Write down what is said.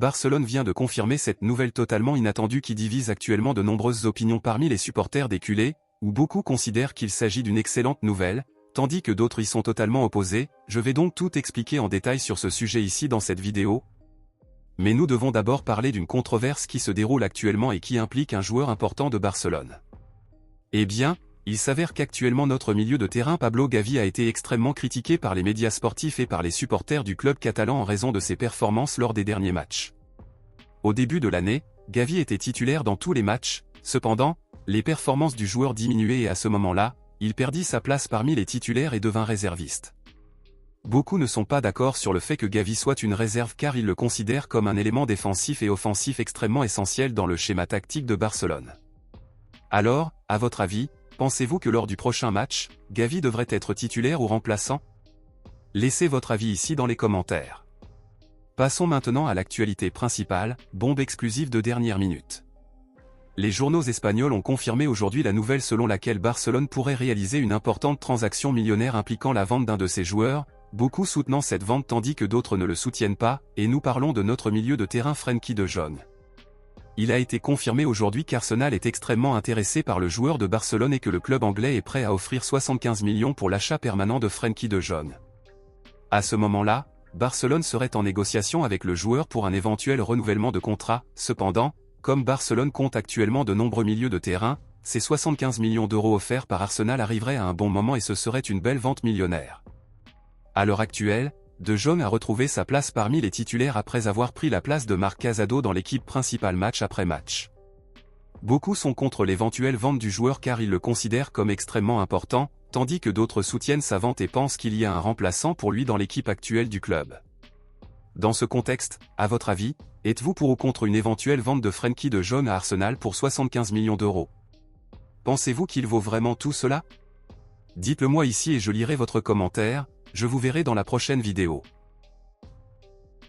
Barcelone vient de confirmer cette nouvelle totalement inattendue qui divise actuellement de nombreuses opinions parmi les supporters des culés, où beaucoup considèrent qu'il s'agit d'une excellente nouvelle, tandis que d'autres y sont totalement opposés. Je vais donc tout expliquer en détail sur ce sujet ici dans cette vidéo. Mais nous devons d'abord parler d'une controverse qui se déroule actuellement et qui implique un joueur important de Barcelone. Eh bien, il s'avère qu'actuellement notre milieu de terrain Pablo Gavi a été extrêmement critiqué par les médias sportifs et par les supporters du club catalan en raison de ses performances lors des derniers matchs. Au début de l'année, Gavi était titulaire dans tous les matchs, cependant, les performances du joueur diminuaient et à ce moment-là, il perdit sa place parmi les titulaires et devint réserviste. Beaucoup ne sont pas d'accord sur le fait que Gavi soit une réserve car ils le considèrent comme un élément défensif et offensif extrêmement essentiel dans le schéma tactique de Barcelone. Alors, à votre avis, pensez-vous que lors du prochain match, Gavi devrait être titulaire ou remplaçant? Laissez votre avis ici dans les commentaires. Passons maintenant à l'actualité principale, bombe exclusive de dernière minute. Les journaux espagnols ont confirmé aujourd'hui la nouvelle selon laquelle Barcelone pourrait réaliser une importante transaction millionnaire impliquant la vente d'un de ses joueurs, beaucoup soutenant cette vente tandis que d'autres ne le soutiennent pas, et nous parlons de notre milieu de terrain Frenkie de Jong. Il a été confirmé aujourd'hui qu'Arsenal est extrêmement intéressé par le joueur de Barcelone et que le club anglais est prêt à offrir 75 millions pour l'achat permanent de Frenkie de Jong. À ce moment-là, Barcelone serait en négociation avec le joueur pour un éventuel renouvellement de contrat, cependant, comme Barcelone compte actuellement de nombreux milieux de terrain, ces 75 millions d'euros offerts par Arsenal arriveraient à un bon moment et ce serait une belle vente millionnaire. À l'heure actuelle, De Jong a retrouvé sa place parmi les titulaires après avoir pris la place de Marc Casado dans l'équipe principale match après match. Beaucoup sont contre l'éventuelle vente du joueur car ils le considèrent comme extrêmement important, tandis que d'autres soutiennent sa vente et pensent qu'il y a un remplaçant pour lui dans l'équipe actuelle du club. Dans ce contexte, à votre avis, êtes-vous pour ou contre une éventuelle vente de Frenkie de Jong à Arsenal pour 75 millions d'euros? Pensez-vous qu'il vaut vraiment tout cela? Dites-le moi ici et je lirai votre commentaire, je vous verrai dans la prochaine vidéo.